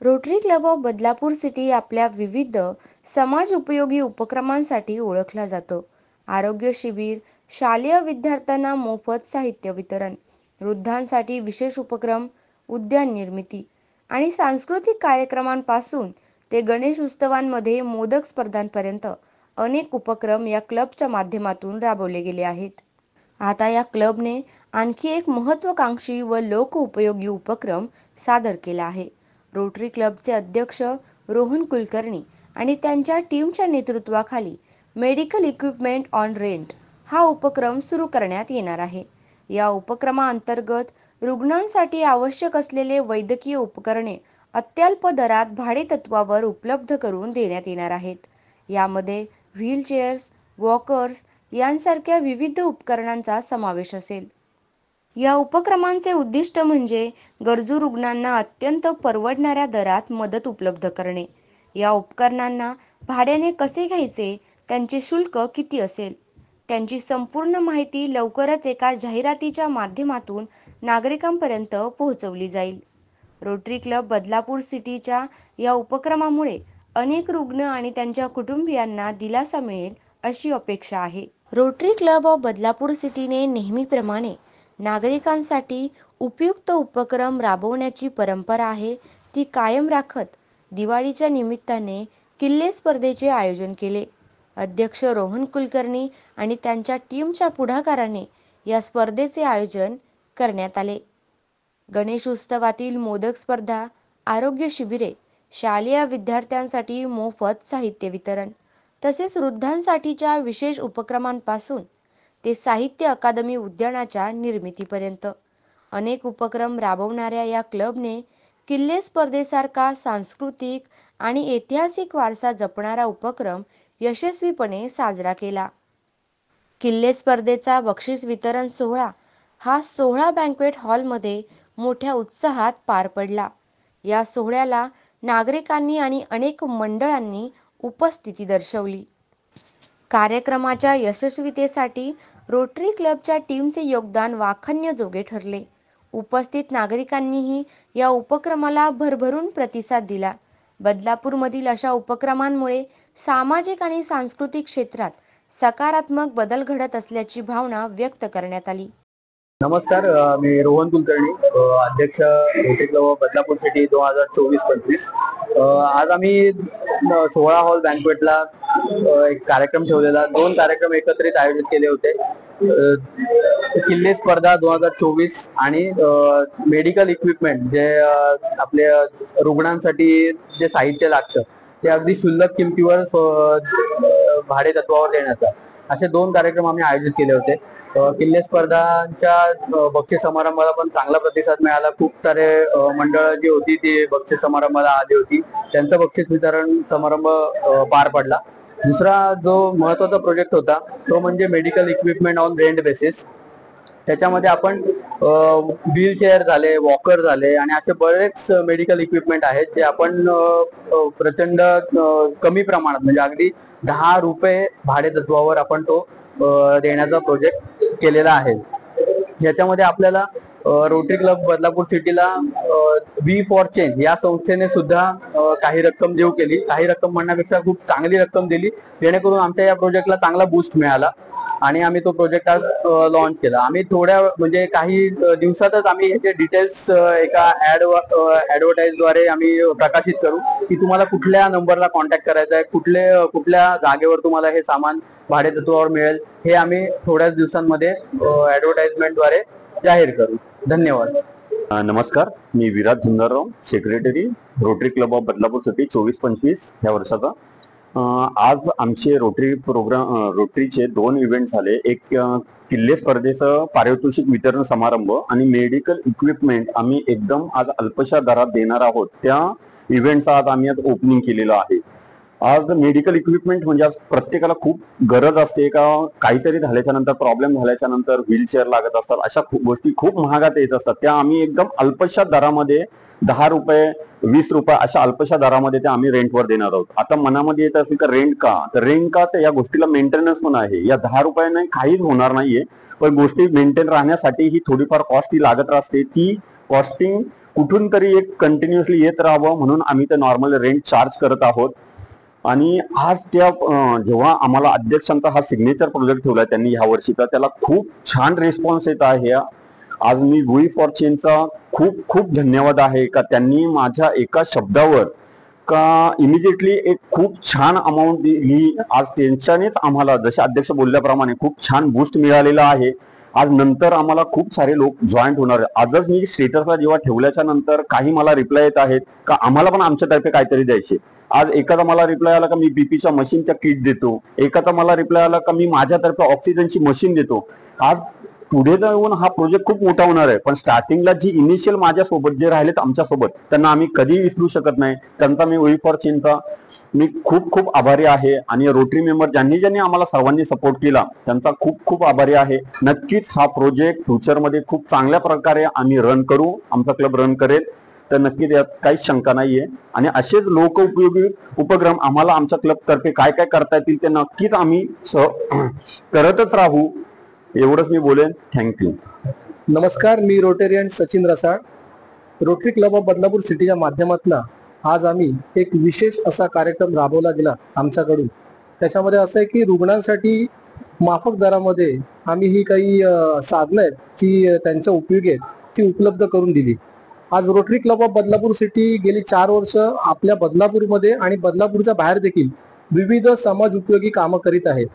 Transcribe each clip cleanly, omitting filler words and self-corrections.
Rotary Club of Badlapur city आपल्या विविध समाज उपयोगी उपक्रमांसाठी ओळखला जातो. आरोग्य शिबिर, शालेय विद्यार्थ्यांना मोफत साहित्य वितरण, वृद्धांसाठी विशेष उपक्रम, उद्यान निर्मिती आणि सांस्कृतिक कार्यक्रमांपासून ते गणेश उत्सवांमध्ये मोदक स्पर्धांपर्यंत अनेक उपक्रम या क्लबच्या माध्यमातून राबवले गेले आहेत. आता या क्लबने आणखी एक महत्त्वाकांक्षी व लोकउपयोगी उपक्रम सादर केला आहे. रोटरी क्लबचे अध्यक्ष रोहन कुलकर्णी आणि त्यांच्या टीमच्या नेतृत्वाखाली मेडिकल इक्विपमेंट ऑन रेंट हा उपक्रम सुरू करण्यात येणार आहे. या उपक्रमाअंतर्गत रुग्णांसाठी आवश्यक असलेले वैद्यकीय उपकरणे अत्यल्प दरात भाडेतत्वावर उपलब्ध करून देण्यात येणार आहेत. यामध्ये व्हीलचेअर्स, वॉकर्स यांसारख्या विविध उपकरणांचा समावेश असेल. या उपक्रमांचे उद्दिष्ट म्हणजे गरजू रुग्णांना अत्यंत परवडणाऱ्या दरात मदत उपलब्ध करणे. या उपकरणांना भाड्याने कसे घ्यायचे, त्यांचे शुल्क किती असेल, त्यांची संपूर्ण माहिती लवकरच एका जाहिरातीच्या माध्यमातून नागरिकांपर्यंत पोहोचवली जाईल. रोटरी क्लब बदलापूर सिटीच्या या उपक्रमामुळे अनेक रुग्ण आणि त्यांच्या कुटुंबियांना दिलासा मिळेल अशी अपेक्षा आहे. रोटरी क्लब ऑफ बदलापूर सिटीने नेहमीप्रमाणे नागरिकांसाठी उपयुक्त उपक्रम राबवण्याची परंपरा आहे ती कायम राखत दिवाळीच्या निमित्ताने किल्ले स्पर्धेचे आयोजन केले. अध्यक्ष रोहन कुलकर्णी आणि त्यांच्या टीमच्या पुढाकाराने या स्पर्धेचे आयोजन करण्यात आले. गणेश उत्सवातील मोदक स्पर्धा, आरोग्य शिबिरे, शालेय विद्यार्थ्यांसाठी मोफत साहित्य वितरण तसेच वृद्धांसाठीच्या विशेष उपक्रमांपासून ते साहित्य अकादमी उद्यानाच्या निर्मितीपर्यंत अनेक उपक्रम राबवणाऱ्या या क्लबने किल्ले स्पर्धेसारखा सांस्कृतिक आणि ऐतिहासिक वारसा जपणारा उपक्रम यशस्वीपणे साजरा केला. किल्ले स्पर्धेचा बक्षीस वितरण सोहळा हा सोहळा बँक्वेट हॉलमध्ये मोठ्या उत्साहात पार पडला. या सोहळ्याला नागरिकांनी आणि अनेक मंडळांनी उपस्थिती दर्शवली. कार्यक्रमाच्या यशस्वीतेसाठी रोटरी क्लबच्या टीमचे योगदान वाखाणण्याजोगे ठरले. उपस्थित नागरिकांनीही या उपक्रमाला भरभरून प्रतिसाद दिला. बदलापूरमधील अशा उपक्रमांमुळे सामाजिक आणि सांस्कृतिक क्षेत्रात सकारात्मक बदल घडत असल्याची भावना व्यक्त करण्यात आली. नमस्कार, मी रोहन कुलकर्णी, अध्यक्ष rotary Club of Badlapur city 2024-25. आज आम्ही 16 हॉल बँक्वेटला एक कार्यक्रम ठेवलेला. 2 कार्यक्रम एकत्रित आयोजित केले होते. किल्ले स्पर्धा 2024 आणि मेडिकल इक्विपमेंट जे आपले रुग्णांसाठी जे साहित्य लागतं ते अगदी क्षुल्लक किमतीवर भाडे तत्वावर देण्याचा, असे 2 कार्यक्रम आम्ही आयोजित केले होते. किल्ले स्पर्धांच्या बक्षीस समारंभाला पण चांगला प्रतिसाद मिळाला. खूप सारे मंडळ जी होती ती बक्षीस समारंभाला आली होती. त्यांचा बक्षीस वितरण समारंभ पार पडला. दुसरा जो महत्वाचा प्रोजेक्ट होता तो म्हणजे medical equipment on rent basis. त्याच्यामध्ये आपण व्हीलचेअर झाले, वॉकर झाले आणि असे बरेच मेडिकल इक्विपमेंट आहेत जे आपण प्रचंड कमी प्रमाणात म्हणजे अगदी 10 रुपये भाडे तत्वावर आपण तो देण्याचा प्रोजेक्ट केलेला आहे. ज्याच्यामध्ये आपल्याला रोटरी क्लब बदलापूर सिटीला वी फॉर चेंज या संस्थेने सुद्धा काही रक्कम देऊ केली. काही रक्कम म्हणण्यापेक्षा खूप चांगली रक्कम दिली, जेणेकरून आमच्या या प्रोजेक्टला चांगला बूस्ट मिळाला आणि आम्ही तो प्रोजेक्ट आज लॉन्च केला. आम्ही थोड्या म्हणजे काही दिवसातच आम्ही याचे डिटेल्स एका ऍडव्हर्टाईजद्वारे आम्ही प्रकाशित करू की तुम्हाला कुठल्या नंबरला कॉन्टॅक्ट करायचा आहे, कुठल्या जागेवर तुम्हाला हे सामान भाडे तत्वावर मिळेल, हे आम्ही थोड्याच दिवसांमध्ये ऍडव्हर्टाइजमेंटद्वारे जाहीर करू. धन्यवाद. नमस्कार, मी Viraj Jhunjharrao, secretary Rotary Club of Badlapur city 24-25 या वर्षाचा. आज आमचे रोटरीचे 2 इव्हेंट झाले. एक किल्ले स्पर्धेचं पारितोषिक वितरण समारंभ आणि मेडिकल इक्विपमेंट आम्ही एकदम आज अल्पशा दरात देणार आहोत. त्या इव्हेंटचं आज आम्ही आज ओपनिंग केलेलं आहे. आज मेडिकल इक्विपमेंट म्हणजे आज प्रत्येकाला खूप गरज असते का काहीतरी झाल्याच्या नंतर, प्रॉब्लेम झाल्याच्या नंतर व्हीलचेअर लागत असतात, अशा गोष्टी खूप महागात येत असतात. त्या आम्ही एकदम अल्पशा दरामध्ये 10 रुपये 20 रुपये अशा अल्पशा दरामध्ये त्या आम्ही रेंटवर देणार आहोत. आता मनामध्ये येत असेल का रेंट का, तर रेंट का तर या गोष्टीला मेंटेनन्स पण आहे. या 10 रुपयाने काहीच होणार नाहीये, पण गोष्टी मेंटेन राहण्यासाठी ही थोडीफार कॉस्ट ही लागत असते. ती कॉस्टिंग कुठून तरी एक कंटिन्युअसली येत राहावं म्हणून आम्ही ते नॉर्मल रेंट चार्ज करत आहोत. आणि आज त्या जेव्हा आम्हाला अध्यक्षांचा हा सिग्नेचर प्रोजेक्ट ठेवला त्यांनी ह्या वर्षीचा, त्याला खूप छान रिस्पॉन्स येत आहे. आज मी वी फॉर चेंजचा खूप खूप धन्यवाद आहे का त्यांनी माझ्या एका शब्दावर का इमिजिएटली एक खूप छान अमाऊंट दिली. आज त्यांच्यानेच आम्हाला जसे अध्यक्ष बोलल्याप्रमाणे खूप छान बूस्ट मिळालेला आहे. आज नंतर आम्हाला खूप सारे लोक जॉईंट होणार आहे. आजच मी स्टेटसला जेव्हा ठेवल्याच्या नंतर काही मला रिप्लाय येत आहेत का आम्हाला पण आमच्यातर्फे काहीतरी द्यायचे. आज एखादा मला रिप्लाय आला का मी बीपीच्या मशीनच्या किट देतो, एखादा मला रिप्लाय आला का मी माझ्यातर्फे ऑक्सिजनची मशीन देतो. आज पुढे जाऊन हा प्रोजेक्ट खूप मोठा होणार आहे, पण स्टार्टिंगला जी इनिशियल माझ्यासोबत जे राहिलेत आमच्यासोबत त्यांना आम्ही कधी विसरू शकत नाही. त्यांचा मी वी फॉर चेंजचा मी खूप खूप आभारी आहे. आणि रोटरी मेंबर ज्यांनी ज्यांनी आम्हाला सर्वांनी सपोर्ट केला त्यांचा खूप खूप आभारी आहे. नक्कीच हा प्रोजेक्ट फ्युचरमध्ये खूप चांगल्या प्रकारे आम्ही रन करू, आमचा क्लब रन करेल, तर नक्कीच यात काहीच शंका नाहीये. आणि असेच लोक उपयोगी उपक्रम आम्हाला आमच्या क्लब तर्फे काय काय करता येतील ते नक्कीच आम्ही करतच राहू, एवढंच मी बोलेन. थँक्यू. नमस्कार, मी Rotarian Sachin Rasal. Rotary Club of Badlapur सिटीच्या माध्यमातून आज आम्ही एक विशेष असा कार्यक्रम राबवला गेला आमच्याकडून. त्याच्यामध्ये असं आहे की रुग्णांसाठी माफक दरामध्ये आम्ही ही काही साधनं आहेत जी त्यांच्या उपयोगी आहेत ती उपलब्ध करून दिली. आज rotary Club of Badlapur city गेली 4 वर्ष आपल्या बदलापूरमध्ये आणि बदलापूरच्या बाहेर देखील विविध समाज उपयोगी कामं करीत आहेत.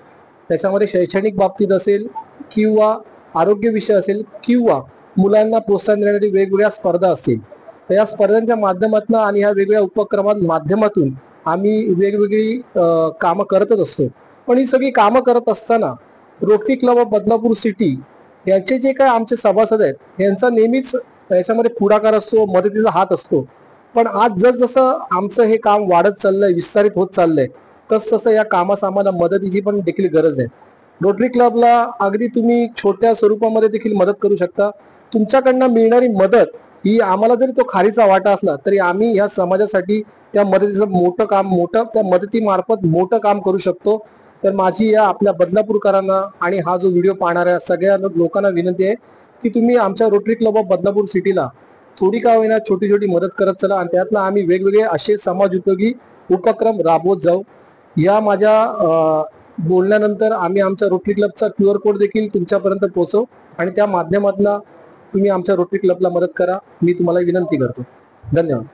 त्याच्यामध्ये शैक्षणिक बाबतीत असेल किंवा आरोग्य विषय असेल किंवा मुलांना प्रोत्साहन देणारी वेगवेगळ्या स्पर्धा असतील. तर या स्पर्धांच्या माध्यमातून आणि ह्या वेगवेगळ्या उपक्रमांच्या माध्यमातून आम्ही वेगवेगळी कामं करतच असतो. पण ही सगळी कामं करत असताना rotary Club of Badlapur city यांचे जे काय आमचे सभासद आहेत यांचा नेहमीच याच्यामध्ये पुढाकार असतो, मदतीचा हात असतो. पण आज जसं आमचं हे काम वाढत चाललंय, विस्तारित होत चाललंय, तसं या कामास आम्हाला मदतीची पण देखील गरज आहे. रोटरी क्लबला अगदी तुम्ही छोट्या स्वरूपामध्ये देखील मदत करू शकता. तुमच्याकडनं मिळणारी मदत ही आम्हाला जरी तो खारीचा वाटा असला तरी आम्ही ह्या समाजासाठी त्या मदतीचं त्या मदतीमार्फत मोठं काम करू शकतो. तर माझी या आपल्या बदलापूरकरांना आणि हा जो व्हिडिओ पाहणाऱ्या सगळ्या लोकांना विनंती आहे की तुम्ही आमच्या रोटरी क्लब ऑफ बदलापूर सिटीला थोडी का होईना छोटी छोटी मदत करत चला आणि त्यातनं आम्ही वेगवेगळे असे समाज उपयोगी उपक्रम राबवत जाऊ. या माझ्या बोलण्यानंतर आम्ही आमच्या रोटरी क्लबचा QR कोड देखील तुमच्यापर्यंत पोहोचवू आणि त्या माध्यमातून तुम्ही आमच्या रोटरी क्लबला मदत करा, मी तुम्हाला विनंती करतो. धन्यवाद.